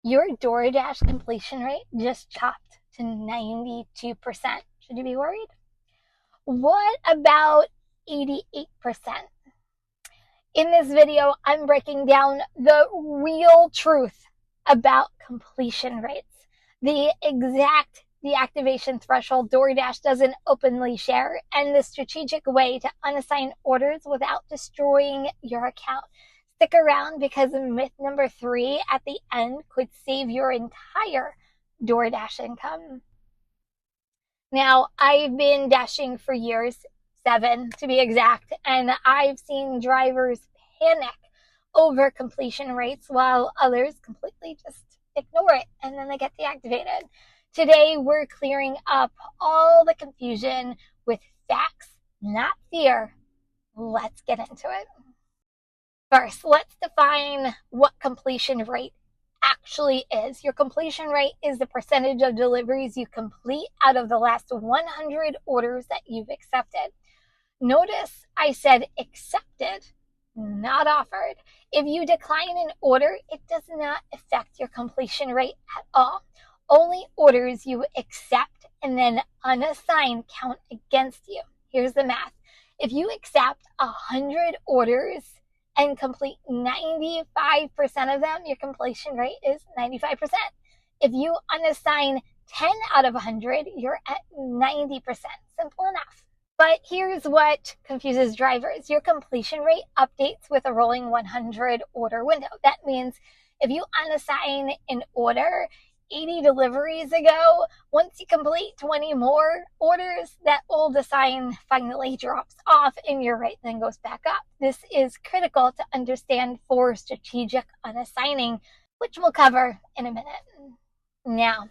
Your DoorDash completion rate just chopped to 92%. Should you be worried? What about 88%? In this video, I'm breaking down the real truth about completion rates, the exact deactivation threshold DoorDash doesn't openly share, and the strategic way to unassign orders without destroying your account. Stick around because myth number 3 at the end could save your entire DoorDash income. Now, I've been dashing for years, 7 to be exact, and I've seen drivers panic over completion rates while others completely just ignore it and then they get deactivated. Today, we're clearing up all the confusion with facts, not fear. Let's get into it. First, let's define what completion rate actually is. Your completion rate is the percentage of deliveries you complete out of the last 100 orders that you've accepted. Notice I said accepted, not offered. If you decline an order, it does not affect your completion rate at all. Only orders you accept and then unassign count against you. Here's the math. If you accept 100 orders and complete 95% of them, your completion rate is 95%. If you unassign 10 out of 100, you're at 90%. Simple enough. But here's what confuses drivers. Your completion rate updates with a rolling 100 order window. That means if you unassign an order 80 deliveries ago, once you complete 20 more orders, that old assign finally drops off and your rate then goes back up. This is critical to understand for strategic unassigning, which we'll cover in a minute. Now,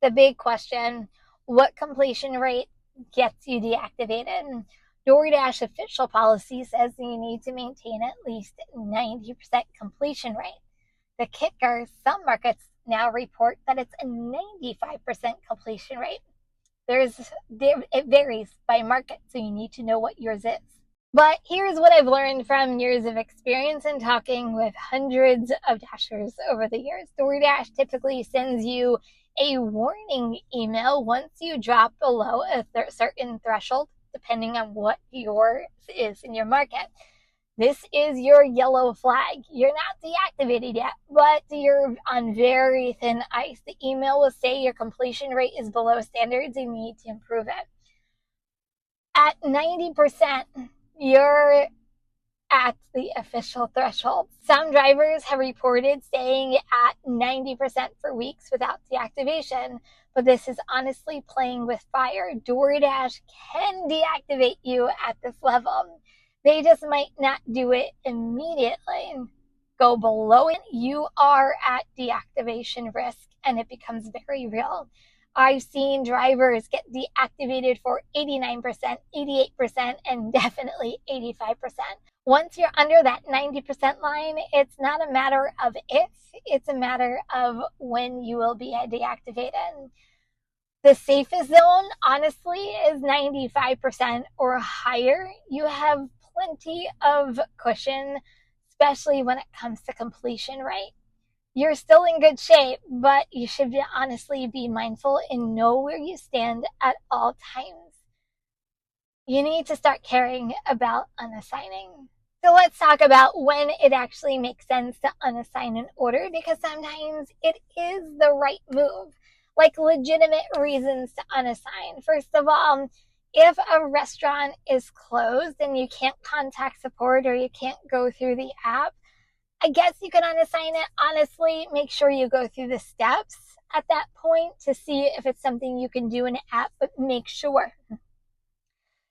the big question, what completion rate gets you deactivated? DoorDash official policy says you need to maintain at least 90% completion rate. The kicker, some markets now report that it's a 95% completion rate. It varies by market, so you need to know what yours is. But here's what I've learned from years of experience and talking with hundreds of dashers over the years. DoorDash typically sends you a warning email once you drop below a certain threshold, depending on what yours is in your market. This is your yellow flag. You're not deactivated yet, but you're on very thin ice. The email will say your completion rate is below standards and you need to improve it. At 90%, you're at the official threshold. Some drivers have reported staying at 90% for weeks without deactivation, but this is honestly playing with fire. DoorDash can deactivate you at this level. They just might not do it immediately. Go below it, you are at deactivation risk, and it becomes very real. I've seen drivers get deactivated for 89%, 88%, and definitely 85%. Once you're under that 90% line, it's not a matter of if, it's a matter of when you will be deactivated. The safest zone, honestly, is 95% or higher. You have plenty of cushion, especially when it comes to completion rate. You're still in good shape, but you should honestly be mindful and know where you stand at all times. You need to start caring about unassigning. So let's talk about when it actually makes sense to unassign an order, because sometimes it is the right move, like legitimate reasons to unassign. First of all, if a restaurant is closed and you can't contact support or you can't go through the app, I guess you can unassign it. Honestly, make sure you go through the steps at that point to see if it's something you can do in an app, but make sure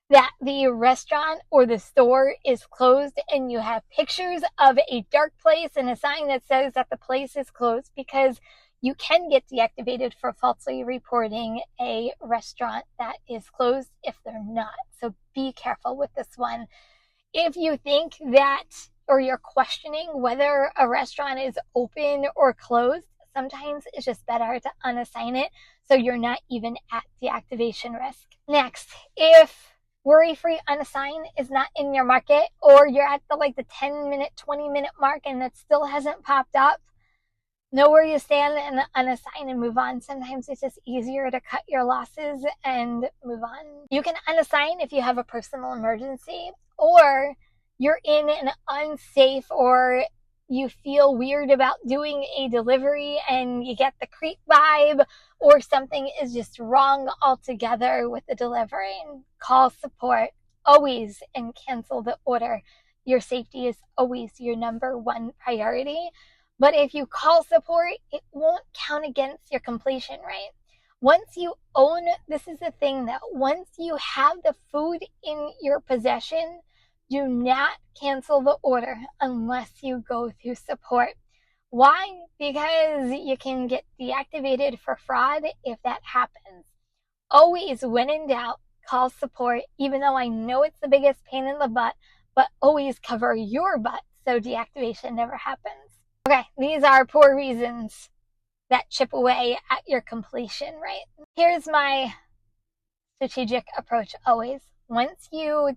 that the restaurant or the store is closed and you have pictures of a dark place and a sign that says that the place is closed, because you can get deactivated for falsely reporting a restaurant that is closed if they're not. So be careful with this one. If you think that, or you're questioning whether a restaurant is open or closed, sometimes it's just better to unassign it so you're not even at deactivation risk. Next, if worry-free unassign is not in your market, or you're at the 10-minute, 20-minute mark and it still hasn't popped up, know where you stand and unassign and move on. Sometimes it's just easier to cut your losses and move on. You can unassign if you have a personal emergency, or you're in an unsafe, or you feel weird about doing a delivery and you get the creep vibe, or something is just wrong altogether with the delivery. Call support always and cancel the order. Your safety is always your number one priority. But if you call support, it won't count against your completion rate. Once you own, this is the thing that once you have the food in your possession, do not cancel the order unless you go through support. Why? Because you can get deactivated for fraud if that happens. Always, when in doubt, call support, even though I know it's the biggest pain in the butt, but always cover your butt so deactivation never happens. Okay, these are 4 reasons that chip away at your completion rate. Here's my strategic approach always. Once you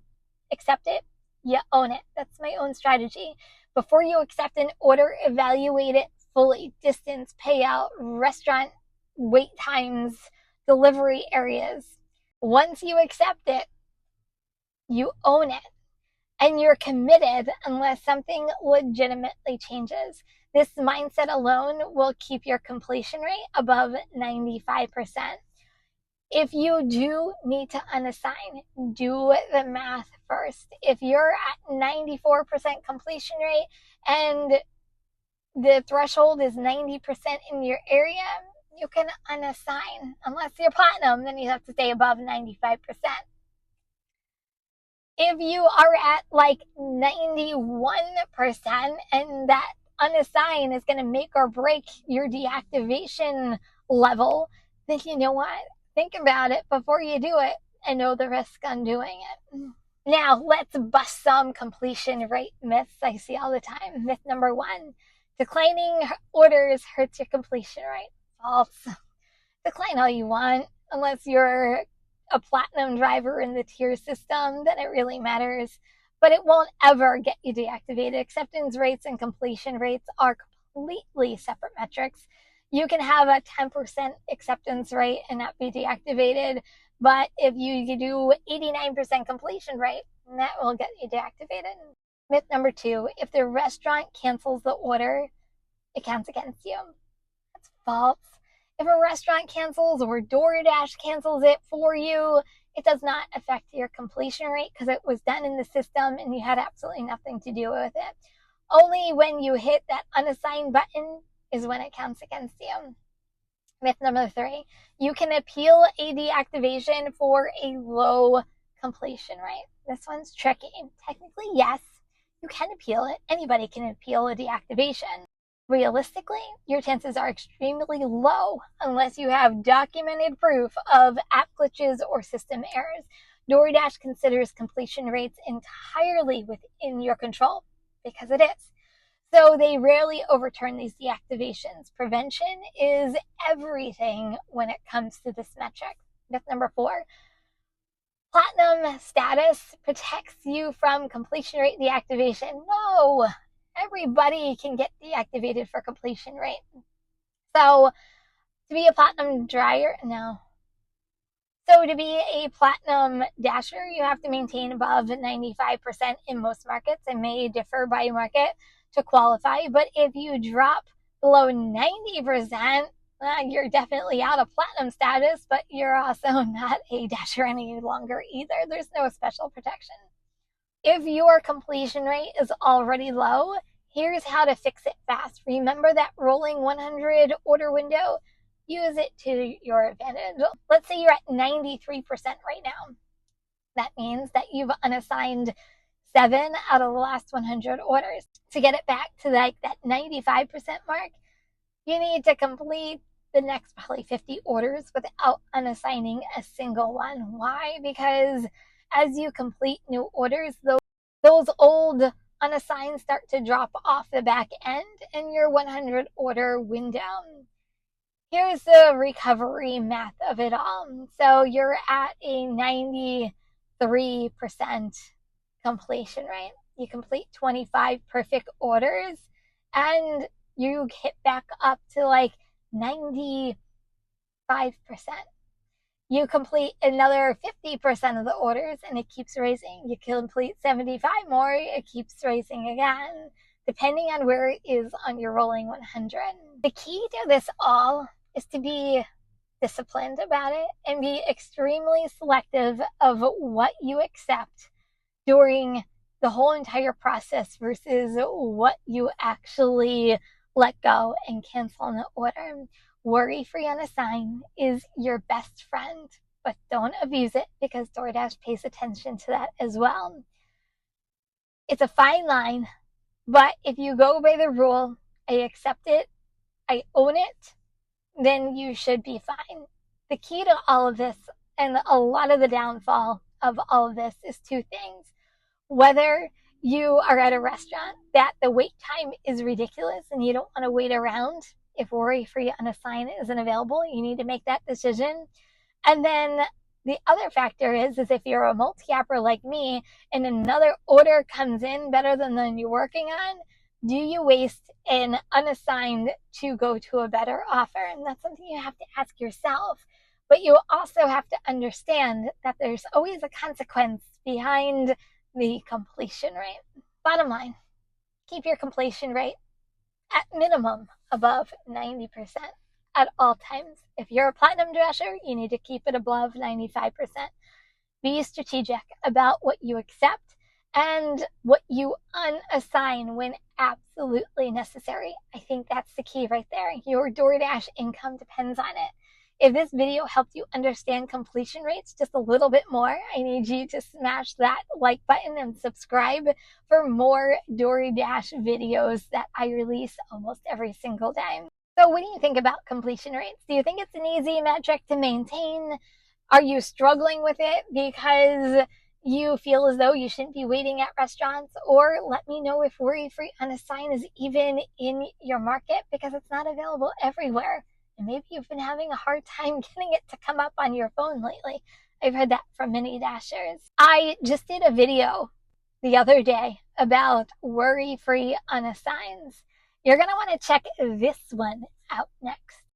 accept it, you own it. That's my own strategy. Before you accept an order, evaluate it fully. Distance, payout, restaurant, wait times, delivery areas. Once you accept it, you own it. And you're committed unless something legitimately changes. This mindset alone will keep your completion rate above 95%. If you do need to unassign, do the math first. If you're at 94% completion rate and the threshold is 90% in your area, you can unassign. Unless you're platinum, then you have to stay above 95%. If you are at like 91% and that unassign is going to make or break your deactivation level, then you know what? Think about it before you do it and know the risk on doing it. Now, let's bust some completion rate myths I see all the time. Myth number 1, declining orders hurts your completion rate. False. Decline all you want, unless you're a platinum driver in the tier system, then it really matters. But it won't ever get you deactivated. Acceptance rates and completion rates are completely separate metrics. You can have a 10% acceptance rate and not be deactivated, but if you do 89% completion rate, that will get you deactivated. Myth number 2, if the restaurant cancels the order, it counts against you. That's false. If a restaurant cancels or DoorDash cancels it for you, it does not affect your completion rate because it was done in the system and you had absolutely nothing to do with it. Only when you hit that unassign button is when it counts against you. Myth number 3, you can appeal a deactivation for a low completion rate. This one's tricky. Technically, yes, you can appeal it. Anybody can appeal a deactivation. Realistically, your chances are extremely low unless you have documented proof of app glitches or system errors. DoorDash considers completion rates entirely within your control because it is. So they rarely overturn these deactivations. Prevention is everything when it comes to this metric. Myth number 4, platinum status protects you from completion rate deactivation. No. Everybody can get deactivated for completion rate. So to be a platinum dryer, no. So to be a platinum dasher, you have to maintain above 95% in most markets. It may differ by market to qualify, but if you drop below 90%, you're definitely out of platinum status, but you're also not a dasher any longer either. There's no special protection. If your completion rate is already low, here's how to fix it fast. Remember that rolling 100 order window? Use it to your advantage. Let's say you're at 93% right now. That means that you've unassigned 7 out of the last 100 orders. To get it back to like that 95% mark, you need to complete the next probably 50 orders without unassigning a single one. Why? Because as you complete new orders, those old unassigns start to drop off the back end in your 100 order window. Here's the recovery math of it all. So you're at a 93% completion rate. You complete 25 perfect orders and you hit back up to like 95%. You complete another 50% of the orders and it keeps raising. You complete 75 more, it keeps raising again, depending on where it is on your rolling 100. The key to this all is to be disciplined about it and be extremely selective of what you accept during the whole entire process versus what you actually let go and cancel on the order. Worry-free unassign is your best friend, but don't abuse it because DoorDash pays attention to that as well. It's a fine line, but if you go by the rule, I accept it, I own it, then you should be fine. The key to all of this and a lot of the downfall of all of this is two things. Whether you are at a restaurant that the wait time is ridiculous and you don't want to wait around, if worry-free unassign isn't available, you need to make that decision. And then the other factor is if you're a multi-apper like me and another order comes in better than the one you're working on, do you waste an unassigned to go to a better offer? And that's something you have to ask yourself. But you also have to understand that there's always a consequence behind the completion rate. Bottom line, keep your completion rate at minimum above 90% at all times. If you're a platinum dasher, you need to keep it above 95%. Be strategic about what you accept and what you unassign when absolutely necessary. I think that's the key right there. Your DoorDash income depends on it. If this video helped you understand completion rates just a little bit more, I need you to smash that like button and subscribe for more DoorDash videos that I release almost every single day. So what do you think about completion rates? Do you think it's an easy metric to maintain? Are you struggling with it because you feel as though you shouldn't be waiting at restaurants? Or let me know if worry-free unassign is even in your market because it's not available everywhere. And maybe you've been having a hard time getting it to come up on your phone lately. I've heard that from many dashers. I just did a video the other day about worry-free unassigns. You're going to want to check this one out next.